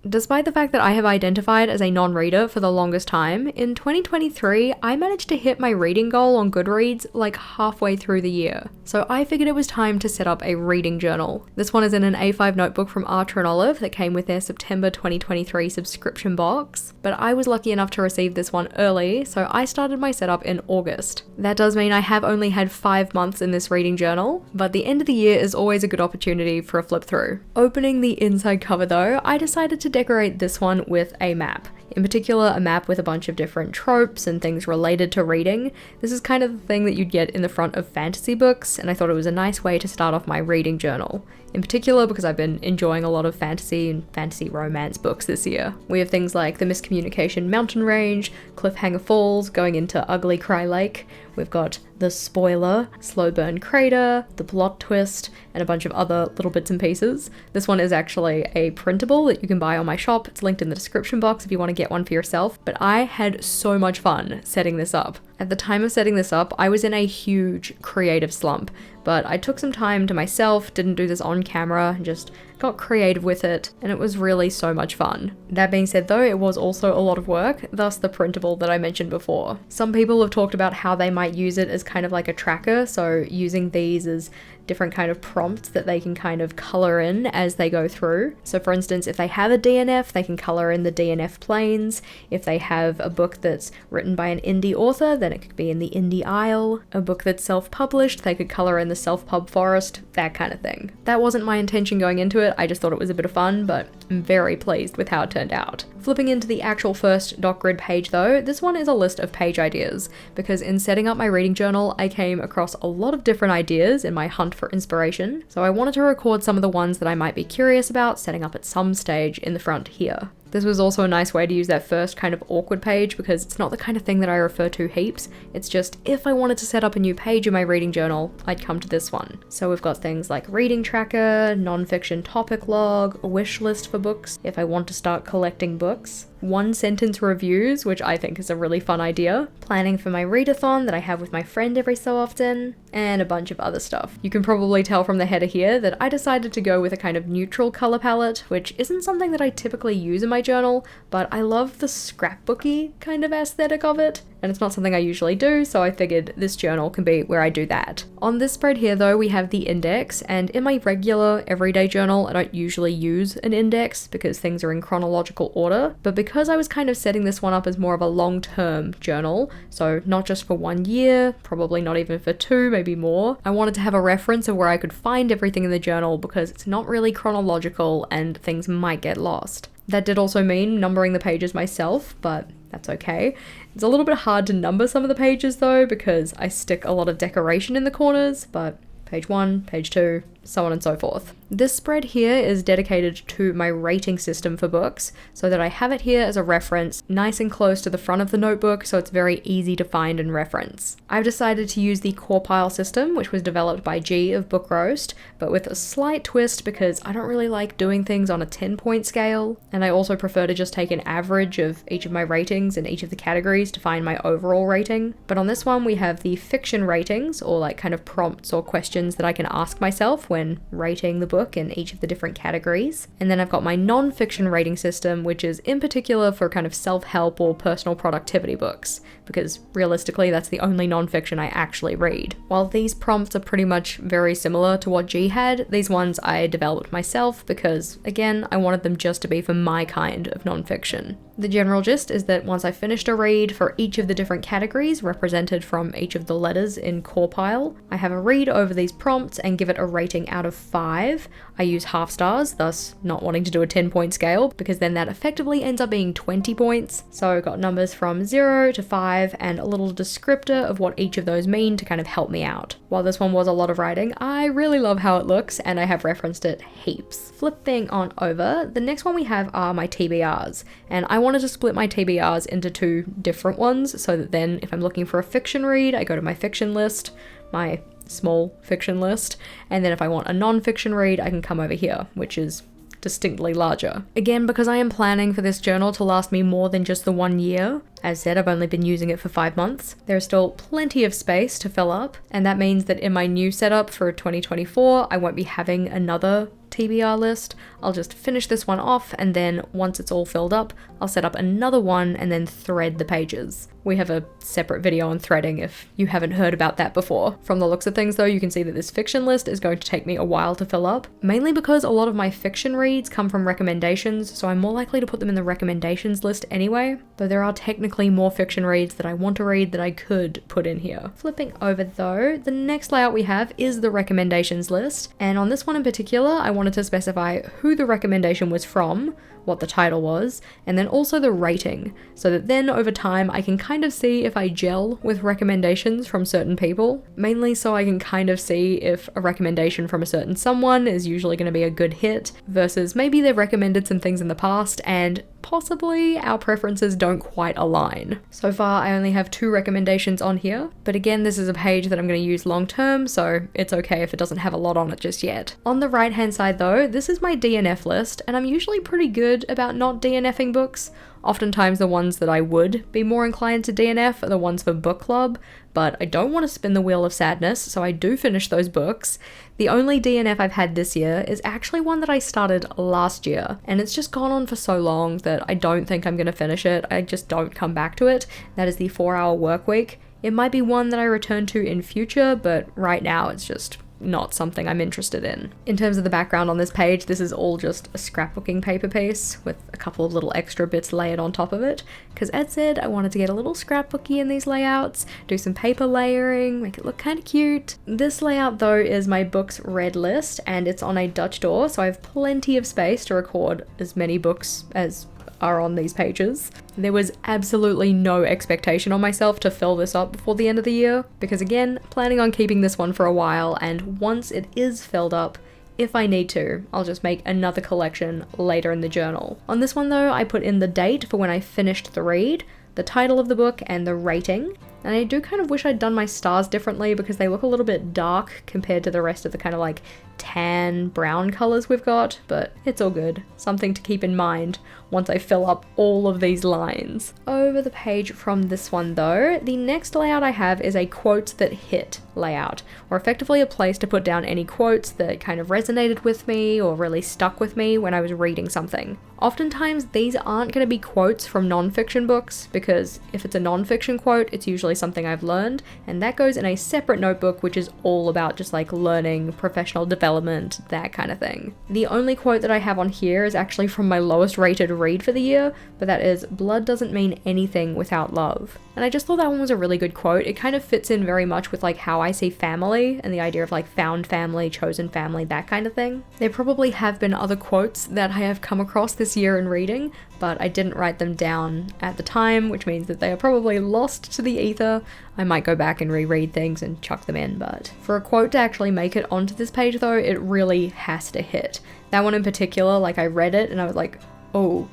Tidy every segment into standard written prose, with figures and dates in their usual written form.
Despite the fact that I have identified as a non-reader for the longest time, in 2023, I managed to hit my reading goal on Goodreads like halfway through the year. So I figured it was time to set up a reading journal. This one is in an A5 notebook from Archer and Olive that came with their September 2023 subscription box, but I was lucky enough to receive this one early, so I started my setup in August. That does mean I have only had 5 months in this reading journal, but the end of the year is always a good opportunity for a flip through. Opening the inside cover though, I decided to decorate this one with a map. In particular, a map with a bunch of different tropes and things related to reading. This is kind of the thing that you'd get in the front of fantasy books, and I thought it was a nice way to start off my reading journal. In particular because I've been enjoying a lot of fantasy and fantasy romance books this year. We have things like The Miscommunication Mountain Range, Cliffhanger Falls, going into Ugly Cry Lake. We've got The Spoiler, Slow Burn Crater, The Plot Twist, and a bunch of other little bits and pieces. This one is actually a printable that you can buy on my shop. It's linked in the description box if you want to get one for yourself. But I had so much fun setting this up. At the time of setting this up, I was in a huge creative slump, but I took some time to myself, didn't do this on camera, just got creative with it, and it was really so much fun. That being said though, it was also a lot of work, thus the printable that I mentioned before. Some people have talked about how they might use it as kind of like a tracker, so using these as different kind of prompts that they can kind of color in as they go through. So for instance, if they have a DNF, they can color in the DNF planes. If they have a book that's written by an indie author, then it could be in the indie aisle. A book that's self-published, they could color in the self-pub forest, that kind of thing. That wasn't my intention going into it, I just thought it was a bit of fun, but I'm very pleased with how it turned out. Flipping into the actual first doc grid page though, this one is a list of page ideas, because in setting up my reading journal, I came across a lot of different ideas in my hunt for inspiration, so I wanted to record some of the ones that I might be curious about setting up at some stage in the front here. This was also a nice way to use that first kind of awkward page because it's not the kind of thing that I refer to heaps. It's just if I wanted to set up a new page in my reading journal, I'd come to this one. So we've got things like reading tracker, non-fiction topic log, a wish list for books if I want to start collecting books, one sentence reviews, which I think is a really fun idea, planning for my readathon that I have with my friend every so often, and a bunch of other stuff. You can probably tell from the header here that I decided to go with a kind of neutral color palette, which isn't something that I typically use in my journal, but I love the scrapbooky kind of aesthetic of it, and it's not something I usually do, so I figured this journal can be where I do that. On this spread here though, we have the index, and in my regular everyday journal, I don't usually use an index because things are in chronological order, but because I was kind of setting this one up as more of a long-term journal, so not just for 1 year, probably not even for 2, maybe more, I wanted to have a reference of where I could find everything in the journal because it's not really chronological and things might get lost. That did also mean numbering the pages myself, but that's okay. It's a little bit hard to number some of the pages though because I stick a lot of decoration in the corners, but page 1, page 2, so on and so forth. This spread here is dedicated to my rating system for books, so that I have it here as a reference, nice and close to the front of the notebook, so it's very easy to find and reference. I've decided to use the core pile system, which was developed by G of Book Roast, but with a slight twist because I don't really like doing things on a 10-point scale, and I also prefer to just take an average of each of my ratings in each of the categories to find my overall rating. But on this one, we have the fiction ratings, or like kind of prompts or questions that I can ask myself when rating the book in each of the different categories. And then I've got my non-fiction rating system, which is in particular for kind of self-help or personal productivity books, because realistically that's the only non-fiction I actually read. While these prompts are pretty much very similar to what G had, these ones I developed myself because, again, I wanted them just to be for my kind of non-fiction. The general gist is that once I finished a read for each of the different categories represented from each of the letters in core pile, I have a read over these prompts and give it a rating out of 5. I use half stars, thus not wanting to do a 10-point scale because then that effectively ends up being 20 points. So I've got numbers from 0 to 5 and a little descriptor of what each of those mean to kind of help me out. While this one was a lot of writing, I really love how it looks and I have referenced it heaps. Flipping on over, the next one we have are my TBRs, and I wanted to split my TBRs into 2 different ones so that then if I'm looking for a fiction read, I go to my fiction list, my small fiction list, and then if I want a non-fiction read, I can come over here, which is distinctly larger. Again, because I am planning for this journal to last me more than just the 1 year, As said, I've only been using it for 5 months. There's still plenty of space to fill up, and that means that in my new setup for 2024, I won't be having another TBR list. I'll just finish this one off, and then once it's all filled up, I'll set up another one and then thread the pages. We have a separate video on threading if you haven't heard about that before. From the looks of things though, you can see that this fiction list is going to take me a while to fill up, mainly because a lot of my fiction reads come from recommendations, so I'm more likely to put them in the recommendations list anyway, though there are technically more fiction reads that I want to read that I could put in here. Flipping over though, the next layout we have is the recommendations list, and on this one in particular, I wanted to specify who the recommendation was from, what the title was, and then also the rating, so that then over time I can kind of see if I gel with recommendations from certain people, mainly so I can kind of see if a recommendation from a certain someone is usually going to be a good hit, versus maybe they've recommended some things in the past and possibly our preferences don't quite align. So far I only have 2 recommendations on here, but again this is a page that I'm going to use long term, so it's okay if it doesn't have a lot on it just yet. On the right hand side though, this is my DNF list, and I'm usually pretty good about not DNFing books. Oftentimes the ones that I would be more inclined to DNF are the ones for book club, but I don't want to spin the wheel of sadness, so I do finish those books. The only DNF I've had this year is actually one that I started last year, and it's just gone on for so long that I don't think I'm going to finish it. I just don't come back to it. That is the 4-hour work week. It might be one that I return to in future, but right now it's just not something I'm interested in. In terms of the background on this page, this is all just a scrapbooking paper piece with a couple of little extra bits layered on top of it, because as said, I wanted to get a little scrapbooky in these layouts, do some paper layering, make it look kind of cute. This layout though is my books read list, and it's on a Dutch door, so I have plenty of space to record as many books as are on these pages. There was absolutely no expectation on myself to fill this up before the end of the year, because again, planning on keeping this one for a while, and once it is filled up, if I need to, I'll just make another collection later in the journal. On this one though, I put in the date for when I finished the read, the title of the book, and the rating. And I do kind of wish I'd done my stars differently because they look a little bit dark compared to the rest of the kind of like tan brown colors we've got, but it's all good. Something to keep in mind once I fill up all of these lines. Over the page from this one though, the next layout I have is a quotes that hit layout, or effectively a place to put down any quotes that kind of resonated with me or really stuck with me when I was reading something. Oftentimes these aren't going to be quotes from non-fiction books, because if it's a non-fiction quote, it's usually something I've learned, and that goes in a separate notebook which is all about just like learning, professional development, that kind of thing. The only quote that I have on here is actually from my lowest rated read for the year, but that is, "Blood doesn't mean anything without love." And I just thought that one was a really good quote. It kind of fits in very much with like how I see family and the idea of like found family, chosen family, that kind of thing. There probably have been other quotes that I have come across this year in reading, but I didn't write them down at the time, which means that they are probably lost to the ether. I might go back and reread things and chuck them in, but for a quote to actually make it onto this page though, it really has to hit. That one in particular, like I read it and I was like, oh,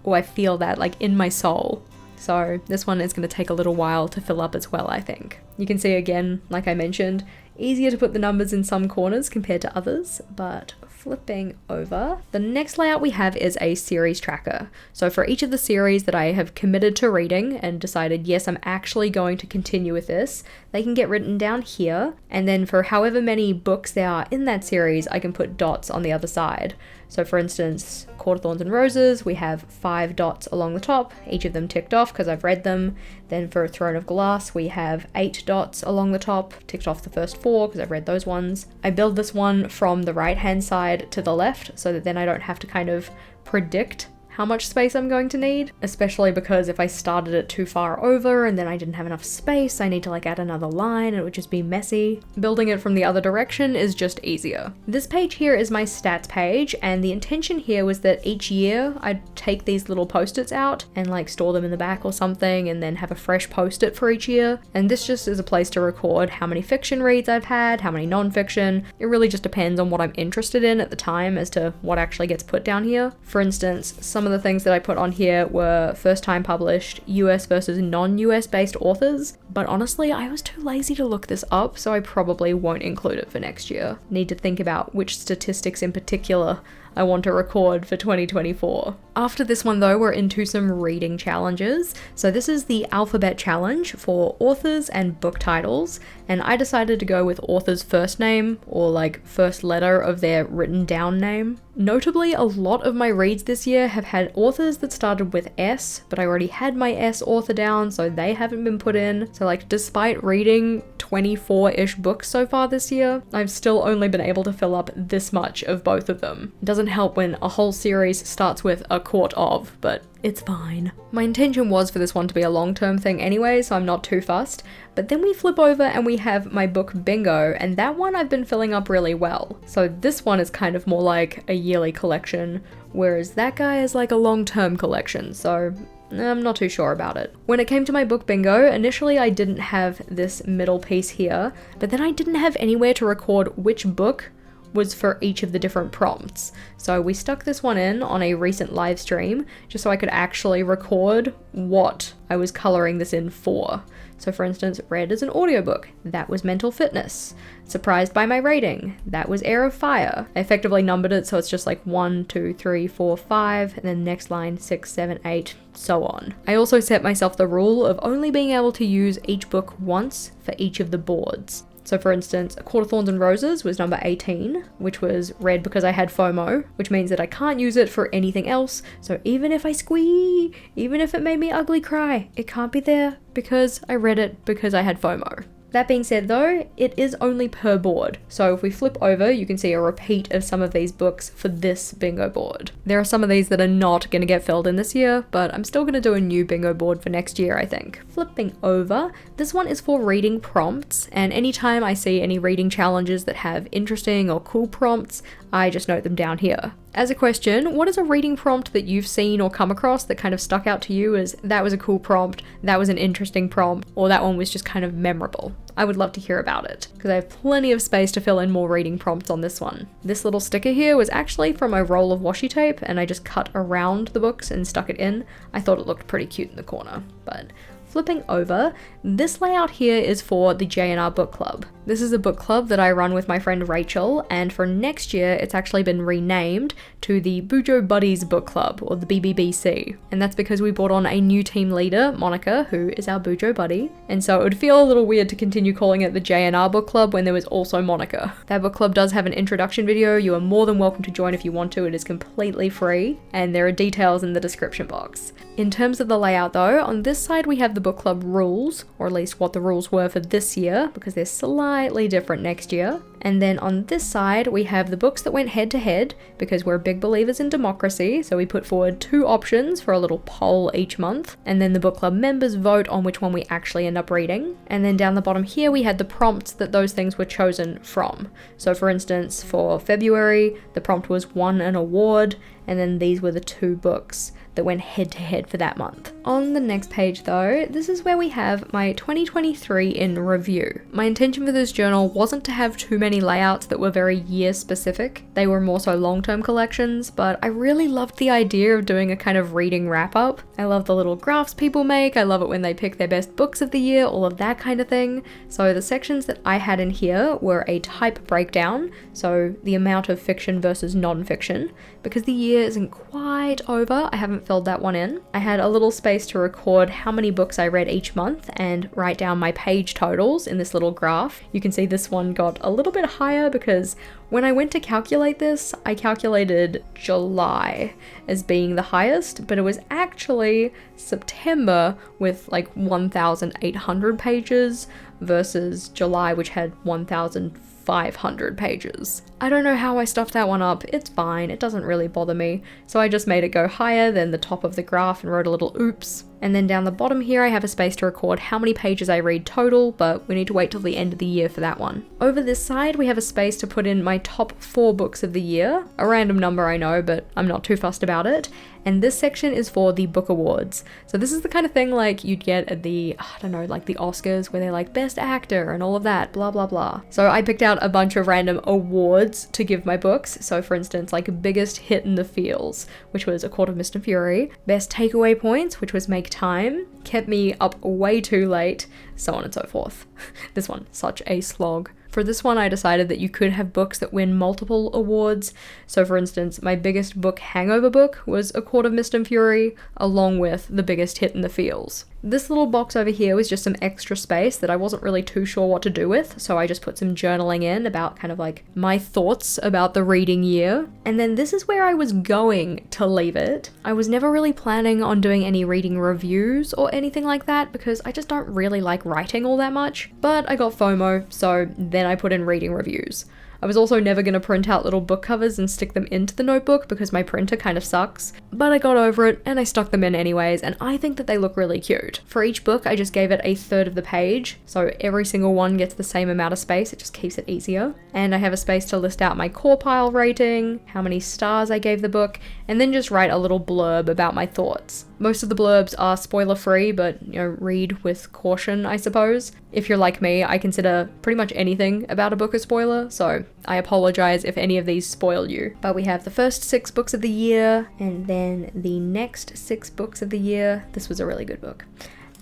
I feel that like in my soul. So this one is going to take a little while to fill up as well, I think. You can see again, like I mentioned, easier to put the numbers in some corners compared to others, but flipping over, the next layout we have is a series tracker. So for each of the series that I have committed to reading and decided, yes, I'm actually going to continue with this, they can get written down here. And then for however many books there are in that series, I can put dots on the other side. So for instance, Court of Thorns and Roses, we have 5 dots along the top, each of them ticked off because I've read them. Then for Throne of Glass, we have 8 dots along the top, ticked off the first 4 because I've read those ones. I build this one from the right hand side to the left so that then I don't have to kind of predict how much space I'm going to need, especially because if I started it too far over and then I didn't have enough space, I need to like add another line and it would just be messy. Building it from the other direction is just easier. This page here is my stats page, and the intention here was that each year I'd take these little post-its out and like store them in the back or something and then have a fresh post-it for each year. And this just is a place to record how many fiction reads I've had, how many non-fiction. It really just depends on what I'm interested in at the time as to what actually gets put down here. For instance, some of the things that I put on here were first time published US versus non-US based authors, but honestly I was too lazy to look this up, so I probably won't include it for next year. Need to think about which statistics in particular I want to record for 2024. After this one though, we're into some reading challenges. So this is the alphabet challenge for authors and book titles, and I decided to go with author's first name, or like first letter of their written down name. Notably, a lot of my reads this year have had authors that started with S, but I already had my S author down, so they haven't been put in. So like, despite reading 24-ish books so far this year, I've still only been able to fill up this much of both of them. It doesn't help when a whole series starts with a quart of, but it's fine. My intention was for this one to be a long-term thing anyway, so I'm not too fussed. But then we flip over and we have my book bingo, and that one I've been filling up really well. So this one is kind of more like a yearly collection, whereas that guy is like a long-term collection, so I'm not too sure about it. When it came to my book bingo, initially I didn't have this middle piece here, but then I didn't have anywhere to record which book was for each of the different prompts. So we stuck this one in on a recent live stream just so I could actually record what I was coloring this in for. So for instance, read as an audiobook, that was mental fitness. Surprised by my rating, that was Air of Fire. I effectively numbered it so it's just like 1, 2, 3, 4, 5, and then next line 6, 7, 8, so on. I also set myself the rule of only being able to use each book once for each of the boards. So for instance, A Court of Thorns and Roses was number 18, which was read because I had FOMO, which means that I can't use it for anything else. So even if I squee, even if it made me ugly cry, it can't be there because I read it because I had FOMO. That being said though, it is only per board. So if we flip over, you can see a repeat of some of these books for this bingo board. There are some of these that are not going to get filled in this year, but I'm still going to do a new bingo board for next year, I think. Flipping over, this one is for reading prompts, and anytime I see any reading challenges that have interesting or cool prompts, I just note them down here. As a question, what is a reading prompt that you've seen or come across that kind of stuck out to you as that was a cool prompt, that was an interesting prompt, or that one was just kind of memorable? I would love to hear about it, because I have plenty of space to fill in more reading prompts on this one. This little sticker here was actually from a roll of washi tape, and I just cut around the books and stuck it in. I thought it looked pretty cute in the corner, but flipping over, this layout here is for the JNR book club. This is a book club that I run with my friend Rachel, and for next year it's actually been renamed to the Bujo Buddies Book Club, or the BBBC. And that's because we brought on a new team leader, Monica, who is our Bujo buddy. And so it would feel a little weird to continue calling it the JNR book club when there was also Monica. That book club does have an introduction video. You are more than welcome to join if you want to. It is completely free, and there are details in the description box. In terms of the layout though, on this side we have the book club rules, or at least what the rules were for this year, because they're slightly different next year. And then on this side we have the books that went head to head, because we're big believers in democracy, so we put forward 2 options for a little poll each month, and then the book club members vote on which one we actually end up reading. And then down the bottom here we had the prompts that those things were chosen from. So for instance, for February the prompt was won an award, and then these were the 2 books that went head to head for that month. On the next page though, this is where we have my 2023 in review. My intention for this journal wasn't to have too many layouts that were very year specific. They were more so long-term collections, but I really loved the idea of doing a kind of reading wrap up. I love the little graphs people make. I love it when they pick their best books of the year, all of that kind of thing. So the sections that I had in here were a type breakdown, so the amount of fiction versus non-fiction. Because the year isn't quite over, I haven't filled that one in. I had a little space to record how many books I read each month and write down my page totals in this little graph. You can see this one got a little bit higher because when I went to calculate this, I calculated July as being the highest, but it was actually September with like 1,800 pages versus July, which had 1,500 pages. I don't know how I stuffed that one up. It's fine, it doesn't really bother me. So I just made it go higher than the top of the graph and wrote a little oops. And then down the bottom here I have a space to record how many pages I read total, but we need to wait till the end of the year for that one. Over this side we have a space to put in my top 4 books of the year. A random number I know, but I'm not too fussed about it. And this section is for the book awards. So this is the kind of thing like you'd get at the, I don't know, like the Oscars where they're like best actor and all of that, blah blah blah. So I picked out a bunch of random awards to give my books. So for instance, like biggest hit in the feels, which was A Court of Mist and Fury, best takeaway points, which was Make Time, kept me up way too late, so on and so forth. This one, such a slog. For this one, I decided that you could have books that win multiple awards. So for instance, my biggest book hangover book was A Court of Mist and Fury, along with the biggest hit in the feels. This little box over here was just some extra space that I wasn't really too sure what to do with, so I just put some journaling in about kind of like my thoughts about the reading year. And then this is where I was going to leave it. I was never really planning on doing any reading reviews or anything like that because I just don't really like writing all that much, but I got FOMO, so then I put in reading reviews. I was also never going to print out little book covers and stick them into the notebook because my printer kind of sucks, but I got over it and I stuck them in anyways, and I think that they look really cute. For each book, I just gave it a third of the page, so every single one gets the same amount of space. It just keeps it easier. And I have a space to list out my core pile rating, how many stars I gave the book, and then just write a little blurb about my thoughts. Most of the blurbs are spoiler free, but read with caution, I suppose. If you're like me, I consider pretty much anything about a book a spoiler, so I apologize if any of these spoil you. But we have the first 6 books of the year, and then the next 6 books of the year. This was a really good book.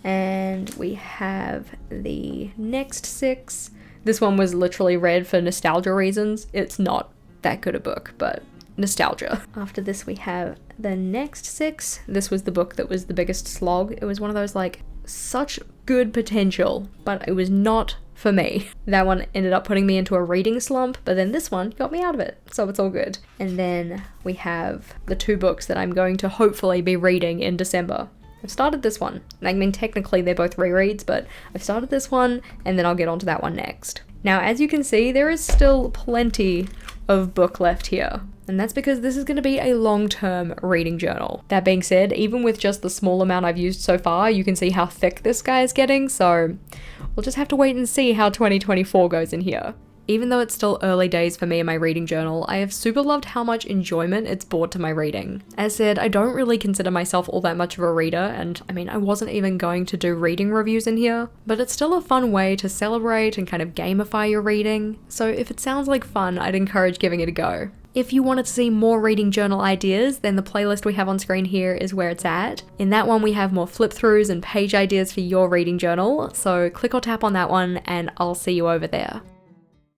And we have the next 6. This one was literally read for nostalgia reasons. It's not that good a book, but nostalgia. After this we have the next 6. This was the book that was the biggest slog. It was one of those like such good potential, but it was not for me. That one ended up putting me into a reading slump, but then this one got me out of it, so it's all good. And then we have the 2 books that I'm going to hopefully be reading in December. I've started this one. I mean, technically they're both rereads, but I've started this one and then I'll get onto that one next. Now, as you can see, there is still plenty of book left here. And that's because this is going to be a long-term reading journal. That being said, even with just the small amount I've used so far, you can see how thick this guy is getting, so we'll just have to wait and see how 2024 goes in here. Even though it's still early days for me in my reading journal, I have super loved how much enjoyment it's brought to my reading. As said, I don't really consider myself all that much of a reader, and I mean, I wasn't even going to do reading reviews in here, but it's still a fun way to celebrate and kind of gamify your reading. So if it sounds like fun, I'd encourage giving it a go. If you wanted to see more reading journal ideas, then the playlist we have on screen here is where it's at. In that one, we have more flip throughs and page ideas for your reading journal, so click or tap on that one and I'll see you over there.